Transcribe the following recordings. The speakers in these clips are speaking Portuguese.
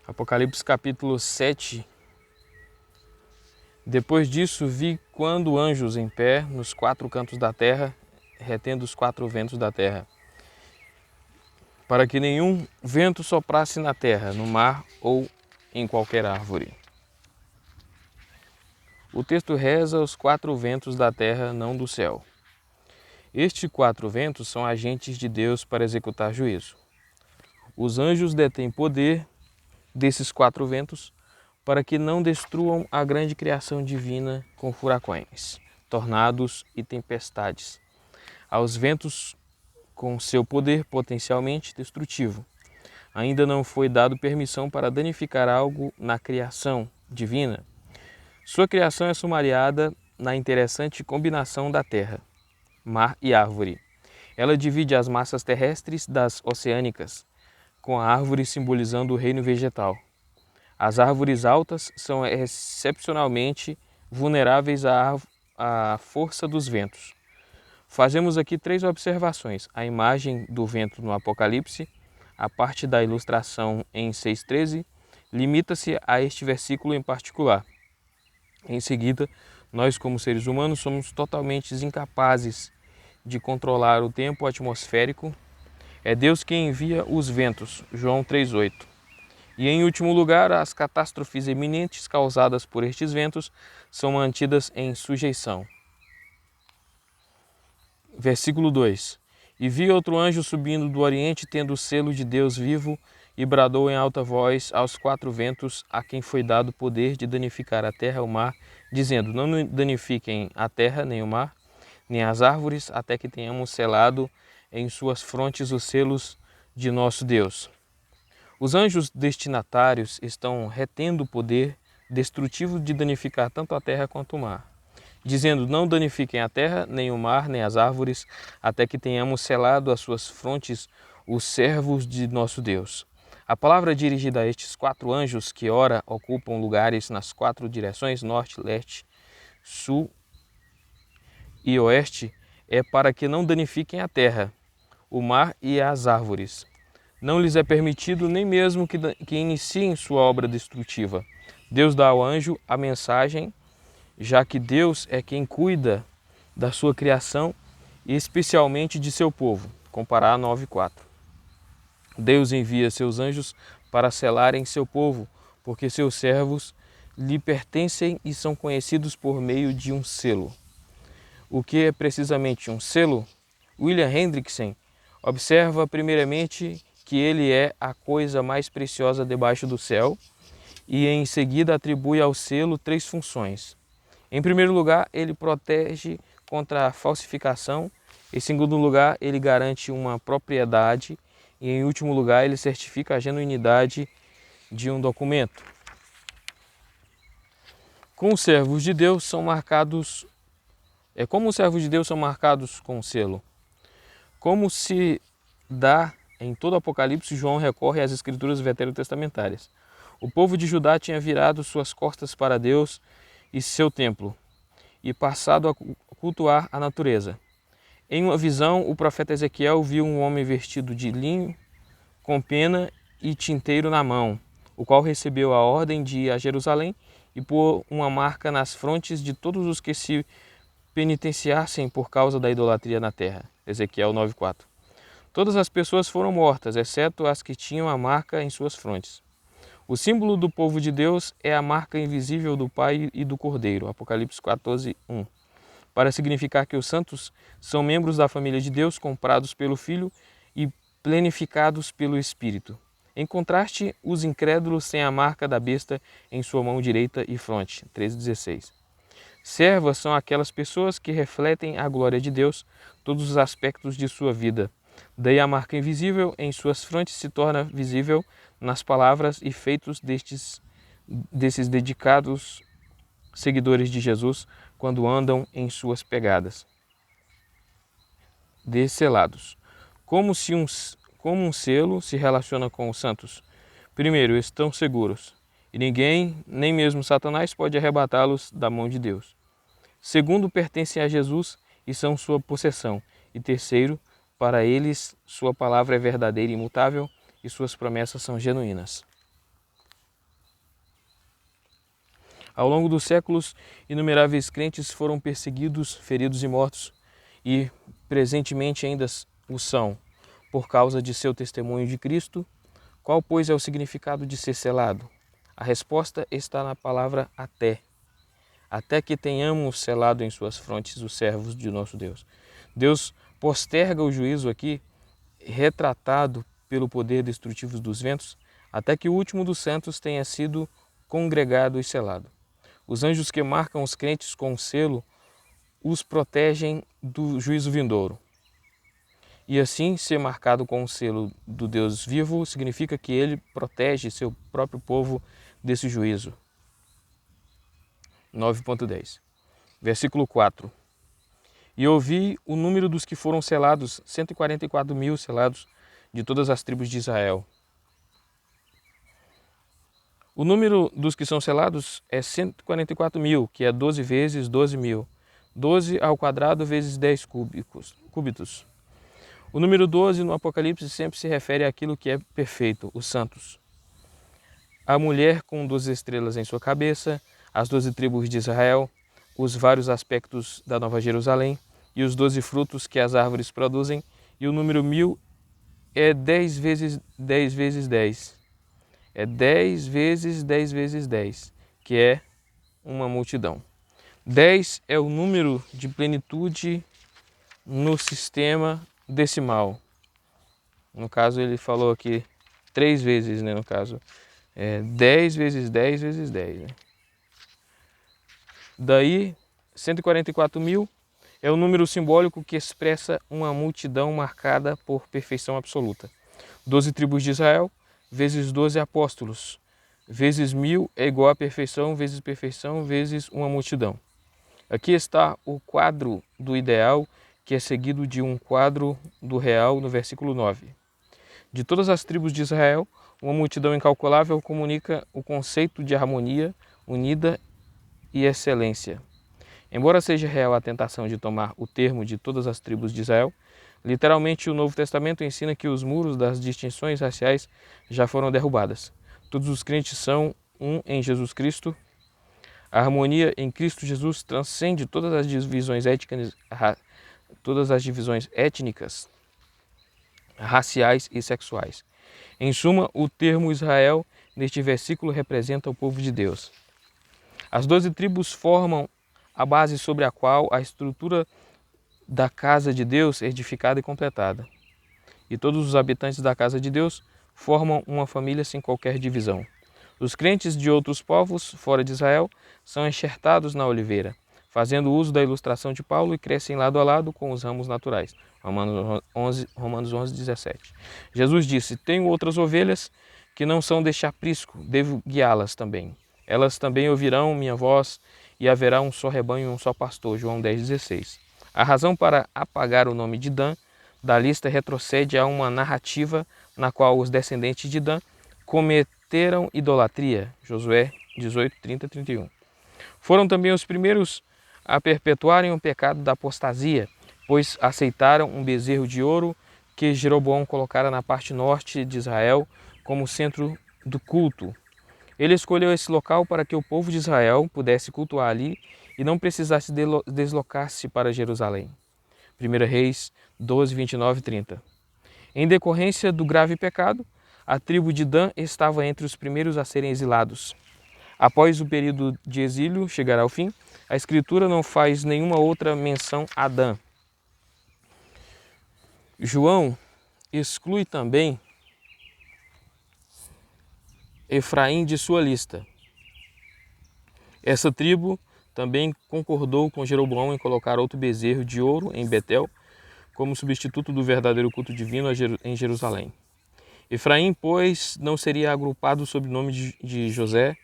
Apocalipse capítulo 7. Depois disso vi quando anjos em pé nos quatro cantos da terra, retendo os quatro ventos da terra, para que nenhum vento soprasse na terra, no mar ou em qualquer árvore. O texto reza: os quatro ventos da terra, não do céu. Estes quatro ventos são agentes de Deus para executar juízo. Os anjos detêm poder desses quatro ventos para que não destruam a grande criação divina com furacões, tornados e tempestades. Aos ventos com seu poder potencialmente destrutivo. Ainda não foi dado permissão para danificar algo na criação divina. Sua criação é sumariada na interessante combinação da terra, mar e árvore. Ela divide as massas terrestres das oceânicas, com a árvore simbolizando o reino vegetal. As árvores altas são excepcionalmente vulneráveis à força dos ventos. Fazemos aqui três observações: a imagem do vento no Apocalipse, a parte da ilustração em 6,13, limita-se a este versículo em particular. Em seguida, nós como seres humanos somos totalmente incapazes de controlar o tempo atmosférico. É Deus quem envia os ventos, João 3,8. E em último lugar, as catástrofes iminentes causadas por estes ventos são mantidas em sujeição. Versículo 2. E vi outro anjo subindo do oriente, tendo o selo de Deus vivo, e bradou em alta voz aos quatro ventos, a quem foi dado poder de danificar a terra e o mar, dizendo: não danifiquem a terra, nem o mar, nem as árvores, até que tenhamos selado em suas frontes os selos de nosso Deus. Os anjos destinatários estão retendo o poder destrutivo de danificar tanto a terra quanto o mar, dizendo: não danifiquem a terra, nem o mar, nem as árvores, até que tenhamos selado às suas frontes os servos de nosso Deus. A palavra dirigida a estes quatro anjos, que ora ocupam lugares nas quatro direções, norte, leste, sul e oeste, é para que não danifiquem a terra, o mar e as árvores. Não lhes é permitido nem mesmo que iniciem sua obra destrutiva. Deus dá ao anjo a mensagem, já que Deus é quem cuida da sua criação e especialmente de seu povo. Comparar 9,4. Deus envia seus anjos para selarem seu povo, porque seus servos lhe pertencem e são conhecidos por meio de um selo. O que é precisamente um selo? William Hendrickson observa primeiramente que ele é a coisa mais preciosa debaixo do céu e em seguida atribui ao selo três funções. Em primeiro lugar, ele protege contra a falsificação. Em segundo lugar, ele garante uma propriedade. E em último lugar, ele certifica a genuinidade de um documento. Como os servos de Deus são marcados com o selo? Como se dá em todo o Apocalipse, João recorre às escrituras veterotestamentárias. O povo de Judá tinha virado suas costas para Deus e seu templo, e passado a cultuar a natureza. Em uma visão, o profeta Ezequiel viu um homem vestido de linho, com pena e tinteiro na mão, o qual recebeu a ordem de ir a Jerusalém e pôr uma marca nas frontes de todos os que se penitenciassem por causa da idolatria na terra. Ezequiel 9,4. Todas as pessoas foram mortas, exceto as que tinham a marca em suas frontes. O símbolo do povo de Deus é a marca invisível do Pai e do Cordeiro. Apocalipse 14:1. Para significar que os santos são membros da família de Deus, comprados pelo Filho e plenificados pelo Espírito. Em contraste, os incrédulos têm a marca da besta em sua mão direita e fronte. 13:16. Servas são aquelas pessoas que refletem a glória de Deus, todos os aspectos de sua vida. Daí a marca invisível em suas frontes se torna visível nas palavras e feitos desses dedicados seguidores de Jesus quando andam em suas pegadas. Desselados. Como um selo se relaciona com os santos? Primeiro, estão seguros, e ninguém, nem mesmo Satanás, pode arrebatá-los da mão de Deus. Segundo, pertencem a Jesus e são sua possessão. E terceiro, para eles, sua palavra é verdadeira e imutável e suas promessas são genuínas. Ao longo dos séculos, inumeráveis crentes foram perseguidos, feridos e mortos, e presentemente ainda o são, por causa de seu testemunho de Cristo. Qual, pois, é o significado de ser selado? A resposta está na palavra até. Até que tenhamos selado em suas frontes os servos de nosso Deus. Deus posterga o juízo aqui, retratado pelo poder destrutivo dos ventos, até que o último dos santos tenha sido congregado e selado. Os anjos que marcam os crentes com o selo os protegem do juízo vindouro. E assim, ser marcado com o selo do Deus vivo significa que ele protege seu próprio povo desse juízo. 9.10. Versículo 4. E ouvi o número dos que foram selados, 144.000 selados de todas as tribos de Israel. O número dos que são selados é 144.000, que é 12 vezes 12.000. 12 ao quadrado vezes 10 cúbitos. O número 12 no Apocalipse sempre se refere àquilo que é perfeito, os santos. A mulher com 12 estrelas em sua cabeça, as 12 tribos de Israel, os vários aspectos da Nova Jerusalém e os 12 frutos que as árvores produzem, e o número 1000 é 10 vezes 10 vezes 10. É 10 vezes 10 vezes 10, que é uma multidão. 10 é o número de plenitude no sistema decimal. No caso, ele falou aqui 3 vezes, né? No caso, 10 vezes 10 vezes 10. Né? Daí, 144.000 é o número simbólico que expressa uma multidão marcada por perfeição absoluta. 12 tribos de Israel, vezes 12 apóstolos, vezes 1000 é igual a perfeição, vezes uma multidão. Aqui está o quadro do ideal, que é seguido de um quadro do real no versículo 9. De todas as tribos de Israel, uma multidão incalculável comunica o conceito de harmonia unida e excelência. Embora seja real a tentação de tomar o termo de todas as tribos de Israel, literalmente o Novo Testamento ensina que os muros das distinções raciais já foram derrubadas. Todos os crentes são um em Jesus Cristo. A harmonia em Cristo Jesus transcende todas as divisões étnicas, raciais e sexuais. Em suma, o termo Israel neste versículo representa o povo de Deus. As 12 tribos formam a base sobre a qual a estrutura da casa de Deus é edificada e completada. E todos os habitantes da casa de Deus formam uma família sem qualquer divisão. Os crentes de outros povos, fora de Israel, são enxertados na oliveira, fazendo uso da ilustração de Paulo e crescem lado a lado com os ramos naturais. Romanos 11, 17. Jesus disse: tenho outras ovelhas que não são deste aprisco, devo guiá-las também. Elas também ouvirão minha voz e haverá um só rebanho e um só pastor. João 10, 16. A razão para apagar o nome de Dan da lista retrocede a uma narrativa na qual os descendentes de Dan cometeram idolatria. Josué 18, 30, 31. Foram também os primeiros a perpetuarem o pecado da apostasia, pois aceitaram um bezerro de ouro que Jeroboão colocara na parte norte de Israel como centro do culto. Ele escolheu esse local para que o povo de Israel pudesse cultuar ali e não precisasse deslocar-se para Jerusalém. 1 Reis 12, 29 e 30. Em decorrência do grave pecado, a tribo de Dan estava entre os primeiros a serem exilados. Após o período de exílio chegar ao fim, a Escritura não faz nenhuma outra menção a Dan. João exclui também Efraim de sua lista. Essa tribo também concordou com Jeroboão em colocar outro bezerro de ouro em Betel, como substituto do verdadeiro culto divino em Jerusalém. Efraim, pois, não seria agrupado sob o nome de José,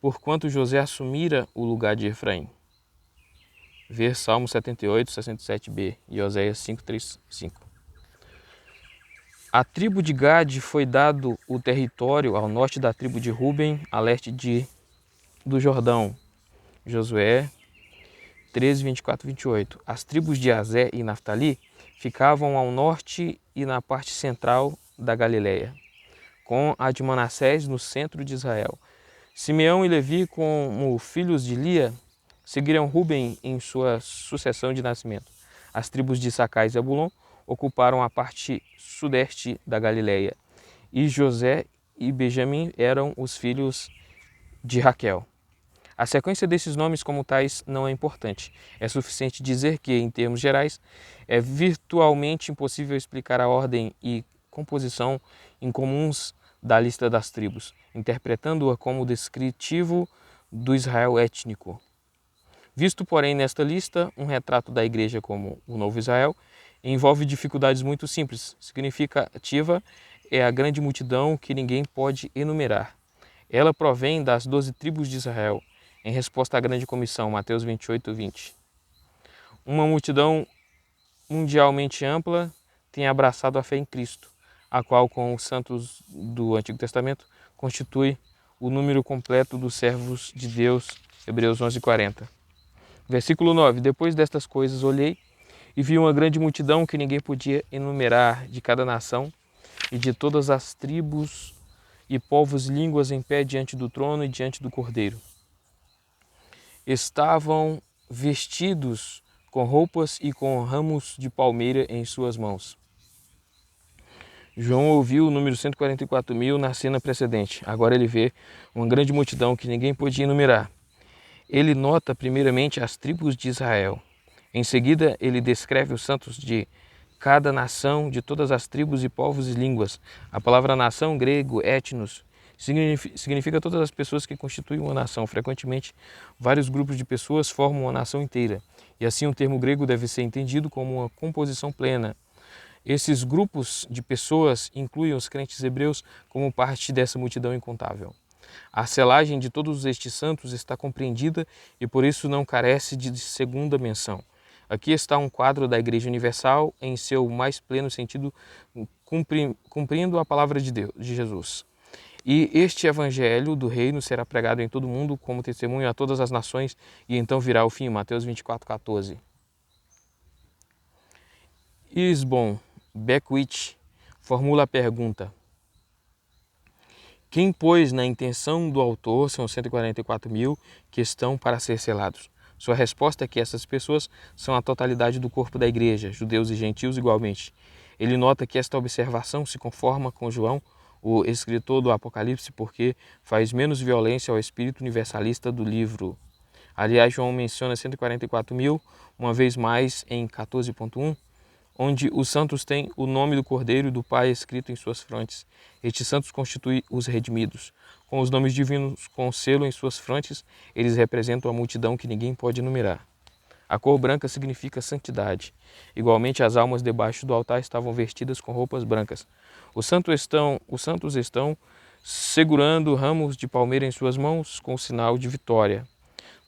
porquanto José assumira o lugar de Efraim. Ver Salmo 78, 67b e Oséias 5, 3, 5. A tribo de Gade foi dado o território ao norte da tribo de Ruben, a leste do Jordão. Josué 13, 24 e 28. As tribos de Azé e Naftali ficavam ao norte e na parte central da Galileia, com a de Manassés no centro de Israel. Simeão e Levi, como filhos de Lia, seguiram Ruben em sua sucessão de nascimento. As tribos de Issacar e Zebulon ocuparam a parte sudeste da Galileia, e José e Benjamim eram os filhos de Raquel. A sequência desses nomes como tais não é importante. É suficiente dizer que, em termos gerais, é virtualmente impossível explicar a ordem e composição incomuns da lista das tribos, interpretando-a como descritivo do Israel étnico. Visto, porém, nesta lista, um retrato da igreja como o novo Israel, envolve dificuldades muito simples. Significativa é a grande multidão que ninguém pode enumerar. Ela provém das 12 tribos de Israel, em resposta à grande comissão, Mateus 28, 20. Uma multidão mundialmente ampla tem abraçado a fé em Cristo, a qual, com os santos do Antigo Testamento, constitui o número completo dos servos de Deus, Hebreus 11:40. Versículo 9. Depois destas coisas olhei e vi uma grande multidão que ninguém podia enumerar, de cada nação e de todas as tribos e povos e línguas, em pé diante do trono e diante do Cordeiro. Estavam vestidos com roupas e com ramos de palmeira em suas mãos. João ouviu o número 144.000 na cena precedente. Agora ele vê uma grande multidão que ninguém podia enumerar. Ele nota primeiramente as tribos de Israel. Em seguida, ele descreve os santos de cada nação, de todas as tribos e povos e línguas. A palavra nação, grego, etnos, significa todas as pessoas que constituem uma nação. Frequentemente, vários grupos de pessoas formam uma nação inteira. E assim o termo grego deve ser entendido como uma composição plena. Esses grupos de pessoas incluem os crentes hebreus como parte dessa multidão incontável. A selagem de todos estes santos está compreendida e por isso não carece de segunda menção. Aqui está um quadro da Igreja Universal em seu mais pleno sentido, cumprindo a palavra de Deus, de Jesus. E este evangelho do reino será pregado em todo o mundo como testemunho a todas as nações e então virá o fim. Mateus 24:14. Isbon Beckwith formula a pergunta: quem, pois, na intenção do autor, são 144.000 que estão para ser selados? Sua resposta é que essas pessoas são a totalidade do corpo da igreja, judeus e gentios igualmente. Ele nota que esta observação se conforma com João, o escritor do Apocalipse, porque faz menos violência ao espírito universalista do livro. Aliás, João menciona 144.000 uma vez mais em 14.1, onde os santos têm o nome do Cordeiro e do Pai escrito em suas frontes. Estes santos constituem os redimidos. Com os nomes divinos com selo em suas frontes, eles representam a multidão que ninguém pode enumerar. A cor branca significa santidade. Igualmente, as almas debaixo do altar estavam vestidas com roupas brancas. Os santos estão segurando ramos de palmeira em suas mãos com o sinal de vitória.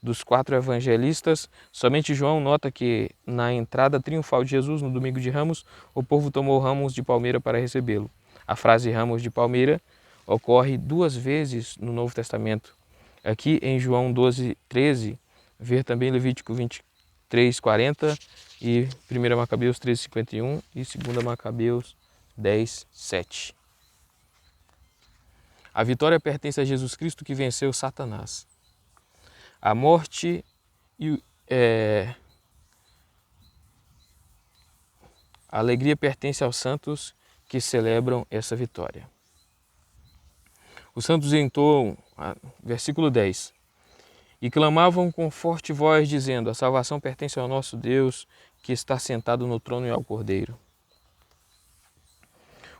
Dos 4 evangelistas, somente João nota que, na entrada triunfal de Jesus no domingo de Ramos, o povo tomou ramos de palmeira para recebê-lo. A frase ramos de palmeira ocorre 2 vezes no Novo Testamento. Aqui em João 12:13, ver também Levítico 23:40 e 1 Macabeus 13:51 e 2 Macabeus 10:7. A vitória pertence a Jesus Cristo, que venceu Satanás. A morte e a alegria pertence aos santos que celebram essa vitória. Os santos entoam, versículo 10, e clamavam com forte voz, dizendo: a salvação pertence ao nosso Deus, que está sentado no trono e ao Cordeiro.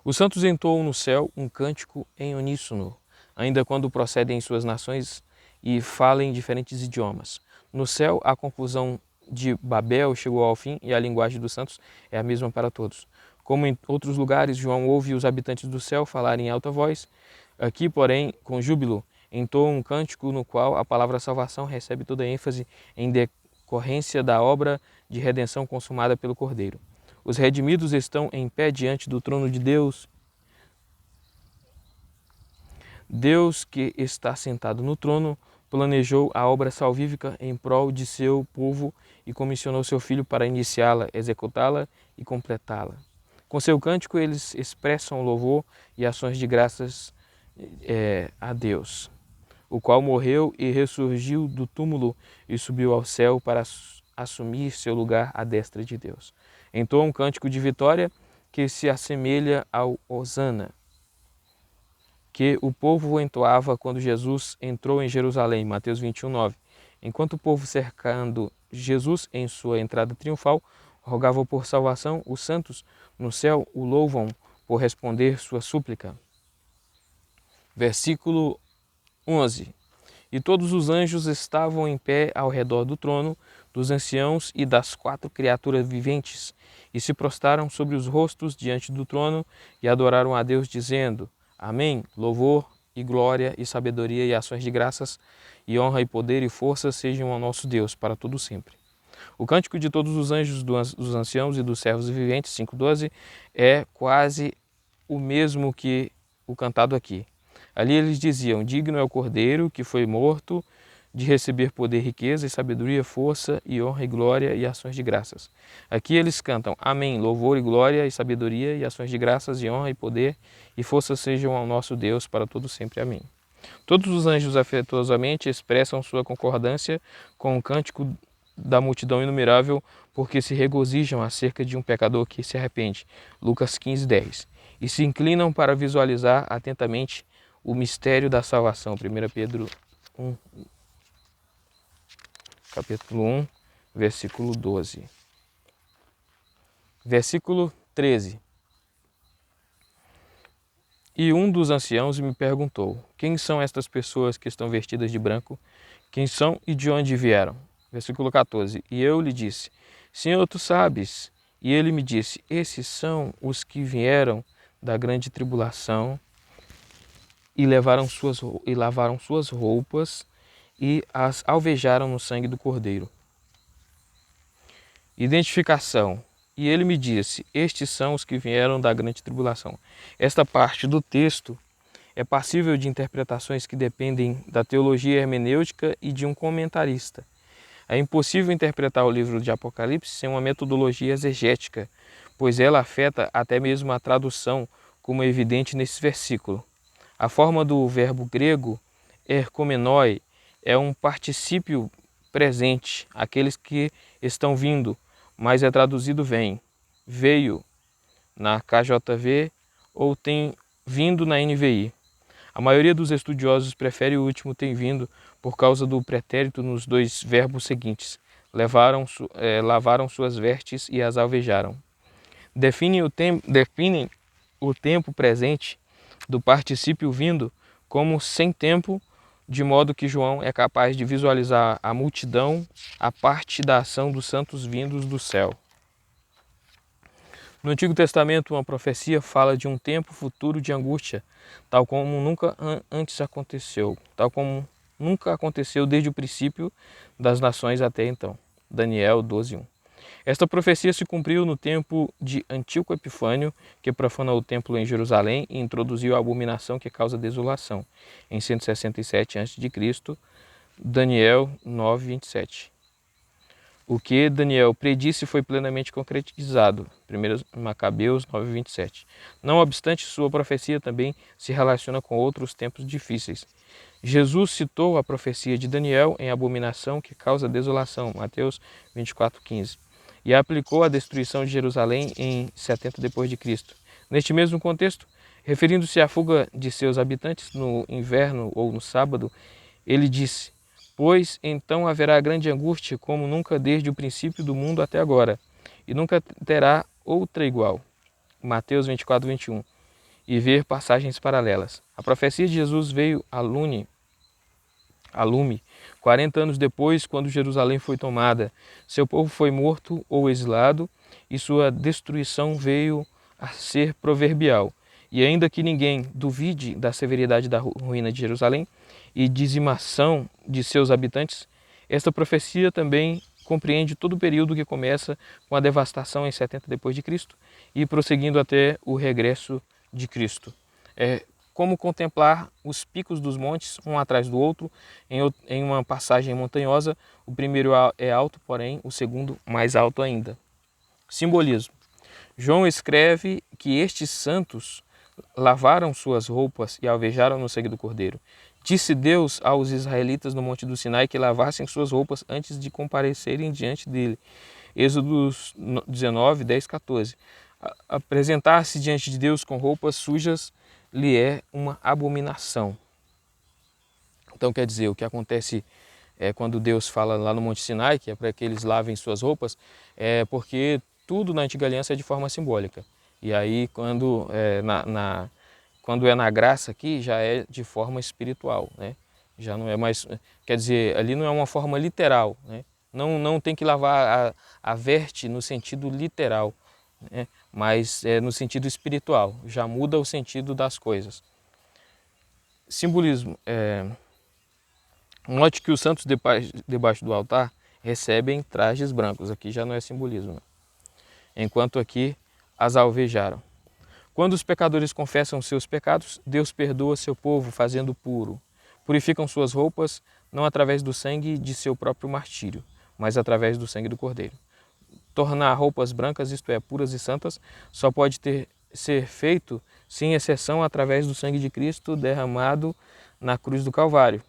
Os santos entoam no céu um cântico em uníssono, ainda quando procedem em suas nações e falem diferentes idiomas. No céu, a confusão de Babel chegou ao fim e a linguagem dos santos é a mesma para todos. Como em outros lugares, João ouve os habitantes do céu falarem em alta voz. Aqui, porém, com júbilo, entoa um cântico no qual a palavra salvação recebe toda a ênfase em decorrência da obra de redenção consumada pelo Cordeiro. Os redimidos estão em pé diante do trono de Deus. Deus, que está sentado no trono, planejou a obra salvífica em prol de seu povo e comissionou seu Filho para iniciá-la, executá-la e completá-la. Com seu cântico, eles expressam louvor e ações de graças a Deus. o qual morreu e ressurgiu do túmulo e subiu ao céu para assumir seu lugar à destra de Deus. Entoa um cântico de vitória que se assemelha ao Hosana, que o povo entoava quando Jesus entrou em Jerusalém, Mateus 21:9. Enquanto o povo cercando Jesus em sua entrada triunfal, rogava por salvação, os santos no céu o louvam por responder sua súplica. Versículo 11. E todos os anjos estavam em pé ao redor do trono, dos anciãos e das 4 criaturas viventes, e se prostraram sobre os rostos diante do trono e adoraram a Deus, dizendo: Amém, louvor e glória e sabedoria e ações de graças e honra e poder e força sejam ao nosso Deus para todo sempre. O cântico de todos os anjos, dos anciãos e dos servos viventes, 5:12, é quase o mesmo que o cantado aqui. Ali eles diziam: digno é o Cordeiro que foi morto de receber poder, riqueza e sabedoria, força e honra e glória e ações de graças. Aqui eles cantam: Amém, louvor e glória e sabedoria e ações de graças e honra e poder e força sejam ao nosso Deus para todo sempre. Amém. Todos os anjos afetuosamente expressam sua concordância com o cântico da multidão inumerável, porque se regozijam acerca de um pecador que se arrepende. Lucas 15:10. E se inclinam para visualizar atentamente o mistério da salvação. 1 Pedro 1, capítulo 1, versículo 12. Versículo 13. E um dos anciãos me perguntou: quem são estas pessoas que estão vestidas de branco? Quem são e de onde vieram? Versículo 14. E eu lhe disse: Senhor, tu sabes. E ele me disse: esses são os que vieram da grande tribulação e lavaram suas roupas e as alvejaram no sangue do Cordeiro. Identificação. E ele me disse: estes são os que vieram da grande tribulação. Esta parte do texto é passível de interpretações que dependem da teologia hermenêutica e de um comentarista. É impossível interpretar o livro de Apocalipse sem uma metodologia exegética, pois ela afeta até mesmo a tradução, como é evidente nesse versículo. A forma do verbo grego erkomenoi é um particípio presente, aqueles que estão vindo, mas é traduzido vem, veio na KJV ou tem vindo na NVI. A maioria dos estudiosos prefere o último tem vindo por causa do pretérito nos dois verbos seguintes. Lavaram suas vestes e as alvejaram. Definem o tempo presente do particípio vindo como sem tempo, de modo que João é capaz de visualizar a multidão, a parte da ação dos santos vindos do céu. No Antigo Testamento, uma profecia fala de um tempo futuro de angústia, tal como nunca aconteceu desde o princípio das nações até então. Daniel 12:1. Esta profecia se cumpriu no tempo de Antíoco Epifânio, que profanou o templo em Jerusalém e introduziu a abominação que causa desolação, em 167 a.C., Daniel 9:27. O que Daniel predisse foi plenamente concretizado, 1 Macabeus 9:27. Não obstante, sua profecia também se relaciona com outros tempos difíceis. Jesus citou a profecia de Daniel em abominação que causa desolação, Mateus 24:15, e aplicou a destruição de Jerusalém em 70 d.C. Neste mesmo contexto, referindo-se à fuga de seus habitantes no inverno ou no sábado, ele disse: pois então haverá grande angústia, como nunca desde o princípio do mundo até agora, e nunca terá outra igual. Mateus 24:21. E ver passagens paralelas. A profecia de Jesus veio a lume 40 anos depois, quando Jerusalém foi tomada. Seu povo foi morto ou exilado, e sua destruição veio a ser proverbial. E ainda que ninguém duvide da severidade da ruína de Jerusalém e dizimação de seus habitantes, esta profecia também compreende todo o período que começa com a devastação em 70 d.C. e prosseguindo até o regresso de Cristo. Como contemplar os picos dos montes, um atrás do outro, em uma passagem montanhosa. O primeiro é alto, porém o segundo mais alto ainda. Simbolismo. João escreve que estes santos lavaram suas roupas e alvejaram no sangue do Cordeiro. Disse Deus aos israelitas no monte do Sinai que lavassem suas roupas antes de comparecerem diante dele. Êxodo 19, 10, 14. Apresentar-se diante de Deus com roupas sujas lhe é uma abominação. Então quer dizer, o que acontece quando Deus fala lá no Monte Sinai, que é para que eles lavem suas roupas, é porque tudo na Antiga Aliança é de forma simbólica. E aí quando quando é na graça aqui, já é de forma espiritual, né? Já não é mais, quer dizer, ali não é uma forma literal, né? Não tem que lavar a veste no sentido literal, né? Mas é no sentido espiritual, já muda o sentido das coisas. Simbolismo. Note que os santos debaixo do altar recebem trajes brancos, aqui já não é simbolismo, né? Enquanto aqui as alvejaram. Quando os pecadores confessam seus pecados, Deus perdoa seu povo, fazendo puro. Purificam suas roupas, não através do sangue de seu próprio martírio, mas através do sangue do Cordeiro. Tornar roupas brancas, isto é, puras e santas, só pode ser feito, sem exceção, através do sangue de Cristo derramado na cruz do Calvário.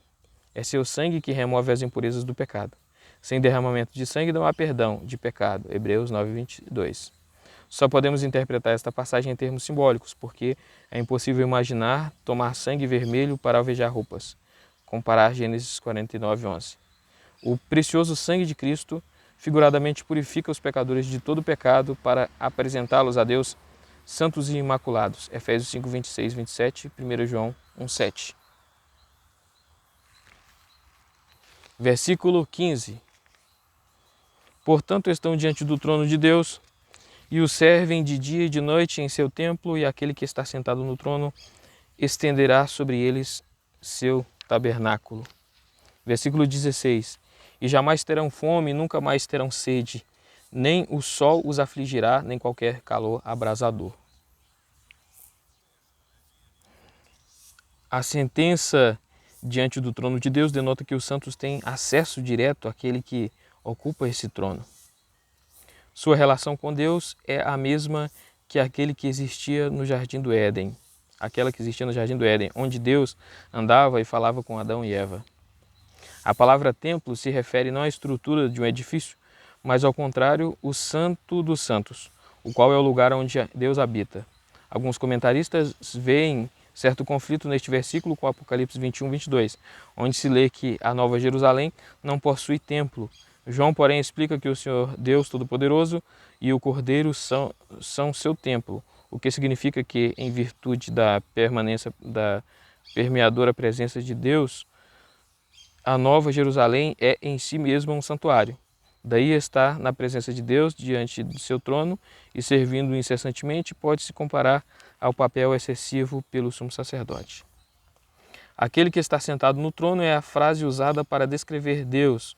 É seu sangue que remove as impurezas do pecado. Sem derramamento de sangue não há perdão de pecado. Hebreus 9, 22. Só podemos interpretar esta passagem em termos simbólicos, porque é impossível imaginar tomar sangue vermelho para alvejar roupas. Comparar Gênesis 49, 11. O precioso sangue de Cristo figuradamente purifica os pecadores de todo pecado para apresentá-los a Deus santos e imaculados. Efésios 5, 26, 27, 1 João 1, 7. Versículo 15. Portanto, estão diante do trono de Deus e o servem de dia e de noite em seu templo, e aquele que está sentado no trono estenderá sobre eles seu tabernáculo. Versículo 16. E jamais terão fome, nunca mais terão sede, nem o sol os afligirá, nem qualquer calor abrasador. A sentença diante do trono de Deus denota que os santos têm acesso direto àquele que ocupa esse trono. Sua relação com Deus é a mesma que aquele que existia no Jardim do Éden. Aquela que existia no Jardim do Éden, onde Deus andava e falava com Adão e Eva. A palavra templo se refere não à estrutura de um edifício, mas ao contrário, o Santo dos Santos, o qual é o lugar onde Deus habita. Alguns comentaristas veem certo conflito neste versículo com Apocalipse 21, 22, onde se lê que a Nova Jerusalém não possui templo. João, porém, explica que o Senhor Deus Todo-Poderoso e o Cordeiro são seu templo, o que significa que, em virtude da permanência da permeadora presença de Deus, a Nova Jerusalém é em si mesma um santuário. Daí estar na presença de Deus diante do seu trono e servindo incessantemente pode-se comparar ao papel excessivo pelo sumo sacerdote. Aquele que está sentado no trono é a frase usada para descrever Deus,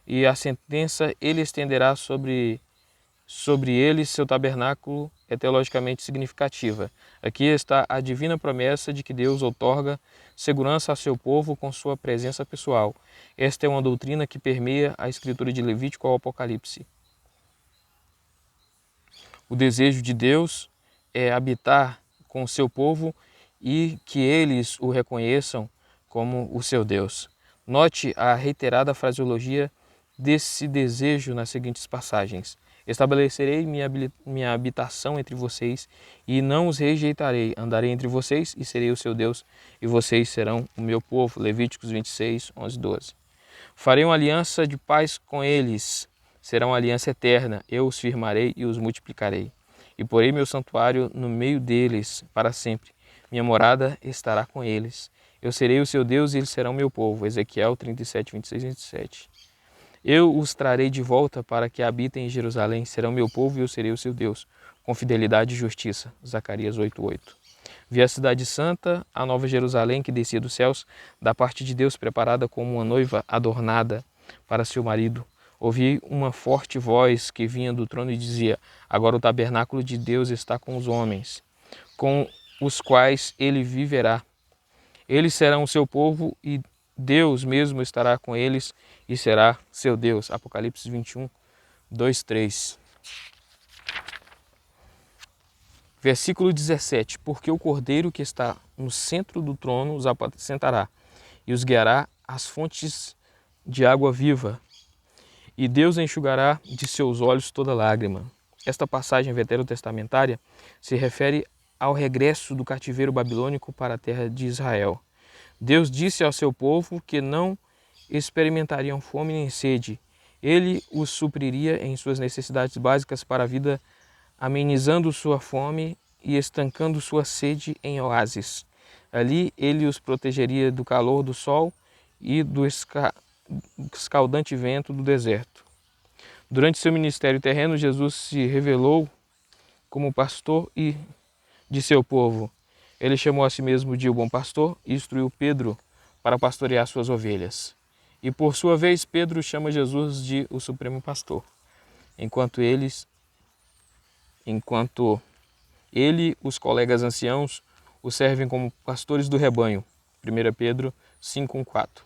e a sentença ele estenderá sobre ele seu tabernáculo é teologicamente significativa. Aqui está a divina promessa de que Deus outorga segurança a seu povo com sua presença pessoal. Esta é uma doutrina que permeia a escritura de Levítico ao Apocalipse. O desejo de Deus é habitar com o seu povo e que eles o reconheçam como o seu Deus. Note a reiterada fraseologia desse desejo nas seguintes passagens. Estabelecerei minha habitação entre vocês e não os rejeitarei. Andarei entre vocês e serei o seu Deus e vocês serão o meu povo. Levíticos 26, 11, 12. Farei uma aliança de paz com eles. Será uma aliança eterna. Eu os firmarei e os multiplicarei. E porei meu santuário no meio deles para sempre. Minha morada estará com eles. Eu serei o seu Deus e eles serão meu povo. Ezequiel 37, 26 e 27. Eu os trarei de volta para que habitem em Jerusalém. Serão meu povo e eu serei o seu Deus, com fidelidade e justiça. Zacarias 8:8. Vi a cidade santa, a nova Jerusalém que descia dos céus, da parte de Deus, preparada como uma noiva adornada para seu marido. Ouvi uma forte voz que vinha do trono e dizia: agora o tabernáculo de Deus está com os homens, com os quais ele viverá. Eles serão o seu povo e Deus mesmo estará com eles e será seu Deus. Apocalipse 21, 2, 3. Versículo 17. Porque o Cordeiro que está no centro do trono os apacentará e os guiará às fontes de água viva, e Deus enxugará de seus olhos toda lágrima. Esta passagem veterotestamentária se refere ao regresso do cativeiro babilônico para a terra de Israel. Deus disse ao seu povo que não experimentariam fome nem sede. Ele os supriria em suas necessidades básicas para a vida, amenizando sua fome e estancando sua sede em oásis. Ali ele os protegeria do calor do sol e do escaldante vento do deserto. Durante seu ministério terreno, Jesus se revelou como pastor de seu povo. Ele chamou a si mesmo de o bom pastor e instruiu Pedro para pastorear suas ovelhas. E por sua vez, Pedro chama Jesus de o supremo pastor, enquanto ele e os colegas anciãos o servem como pastores do rebanho. 1 Pedro 5:4.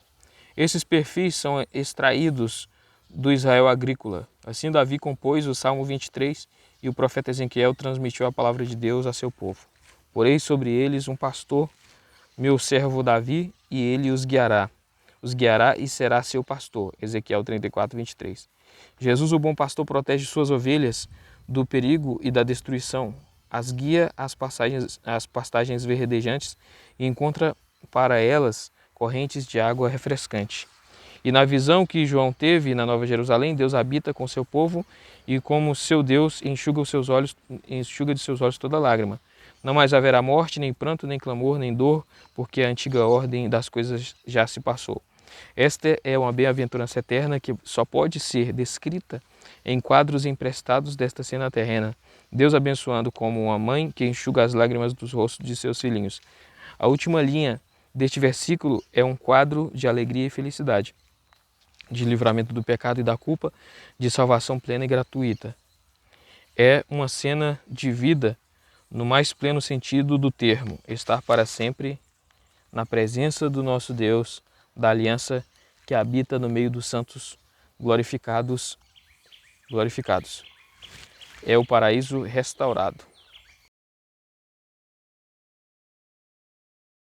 Esses perfis são extraídos do Israel agrícola. Assim Davi compôs o Salmo 23 e o profeta Ezequiel transmitiu a palavra de Deus a seu povo. Porei sobre eles um pastor, meu servo Davi, e ele os guiará. Os guiará e será seu pastor. Ezequiel 34:23. Jesus, o bom pastor, protege suas ovelhas do perigo e da destruição, as guia às pastagens verdejantes e encontra para elas correntes de água refrescante. E na visão que João teve na Nova Jerusalém, Deus habita com seu povo e como seu Deus enxuga de seus olhos toda lágrima. Não mais haverá morte, nem pranto, nem clamor, nem dor, porque a antiga ordem das coisas já se passou. Esta é uma bem-aventurança eterna que só pode ser descrita em quadros emprestados desta cena terrena. Deus abençoando como uma mãe que enxuga as lágrimas dos rostos de seus filhinhos. A última linha deste versículo é um quadro de alegria e felicidade, de livramento do pecado e da culpa, de salvação plena e gratuita. É uma cena de vida no mais pleno sentido do termo, estar para sempre na presença do nosso Deus, da aliança que habita no meio dos santos glorificados. É o paraíso restaurado.